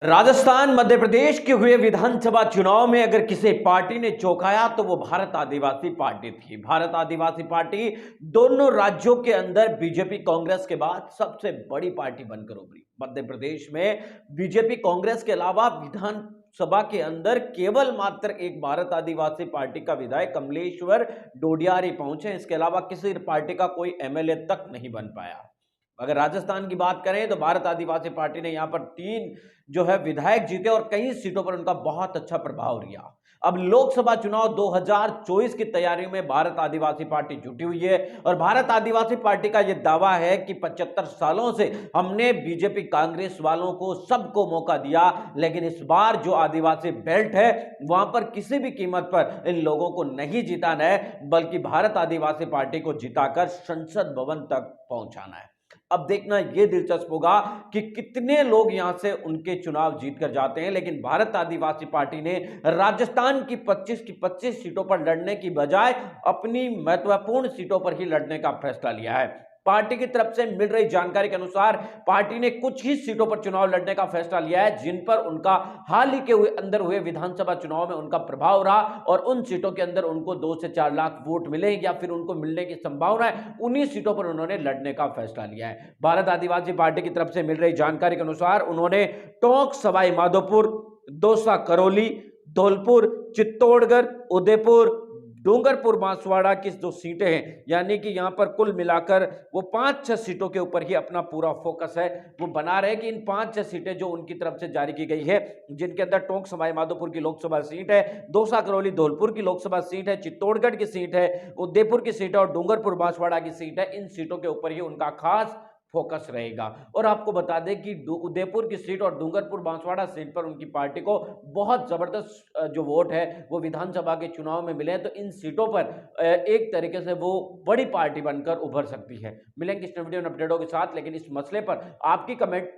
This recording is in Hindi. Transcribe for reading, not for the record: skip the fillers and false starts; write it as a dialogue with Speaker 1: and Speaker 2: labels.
Speaker 1: राजस्थान मध्य प्रदेश के हुए विधानसभा चुनाव में अगर किसी पार्टी ने चौंकाया तो वो भारत आदिवासी पार्टी थी। भारत आदिवासी पार्टी दोनों राज्यों के अंदर बीजेपी कांग्रेस के बाद सबसे बड़ी पार्टी बनकर उभरी। मध्य प्रदेश में बीजेपी कांग्रेस के अलावा विधानसभा के अंदर केवल मात्र एक भारत आदिवासी पार्टी का विधायक कमलेश्वर डोडियार ही पहुंचे। इसके अलावा किसी पार्टी का कोई एमएलए तक नहीं बन पाया। अगर राजस्थान की बात करें तो भारत आदिवासी पार्टी ने यहां पर 3 जो है विधायक जीते और कई सीटों पर उनका बहुत अच्छा प्रभाव रहा। अब लोकसभा चुनाव 2024 की तैयारियों में भारत आदिवासी पार्टी जुटी हुई है और भारत आदिवासी पार्टी का यह दावा है कि 75 सालों से हमने बीजेपी कांग्रेस वालों को सबको मौका दिया, लेकिन इस बार जो आदिवासी बेल्ट है वहां पर किसी भी कीमत पर इन लोगों को नहीं जिताना है, बल्कि भारत आदिवासी पार्टी को जिताकर संसद भवन तक पहुंचाना है। अब देखना यह दिलचस्प होगा कि कितने लोग यहां से उनके चुनाव जीतकर जाते हैं, लेकिन भारत आदिवासी पार्टी ने राजस्थान की 25 की 25 सीटों पर लड़ने की बजाय अपनी महत्वपूर्ण सीटों पर ही लड़ने का फैसला लिया है। पार्टी की तरफ से मिल रही जानकारी के अनुसार पार्टी ने कुछ ही सीटों पर चुनाव लड़ने का फैसला लिया है जिन पर उनका हाल ही के अंदर हुए विधानसभा चुनाव में उनका प्रभाव रहा और उन सीटों के अंदर उनको 2 से 4 लाख वोट मिले या फिर उनको मिलने की संभावना है। उन्हीं सीटों पर उन्होंने लड़ने का फैसला लिया है। भारत आदिवासी पार्टी की तरफ से मिल रही जानकारी के अनुसार उन्होंने टोंक, सवाई माधोपुर, दौसा, करौली, धौलपुर, चित्तौड़गढ़, उदयपुर, डूंगरपुर, बांसवाड़ा की जो सीटें हैं, यानी कि यहां पर कुल मिलाकर वो 5-6 सीटों के ऊपर ही अपना पूरा फोकस है वो बना रहे कि इन 5-6 सीटें जो उनकी तरफ से जारी की गई है, जिनके अंदर टोंक, सवाई माधोपुर की लोकसभा सीट है, दौसा, करौली, धौलपुर की लोकसभा सीट है, चित्तौड़गढ़ की सीट है, उदयपुर की सीट है और डूंगरपुर, बांसवाड़ा की सीट है। इन सीटों के ऊपर ही उनका खास फोकस रहेगा। और आपको बता दें कि उदयपुर की सीट और डूंगरपुर, बांसवाड़ा सीट पर उनकी पार्टी को बहुत जबरदस्त जो वोट है वो विधानसभा के चुनाव में मिले हैं, तो इन सीटों पर एक तरीके से वो बड़ी पार्टी बनकर उभर सकती है। मिलेंगे इस वीडियो में अपडेटों के साथ, लेकिन इस मसले पर आपकी कमेंट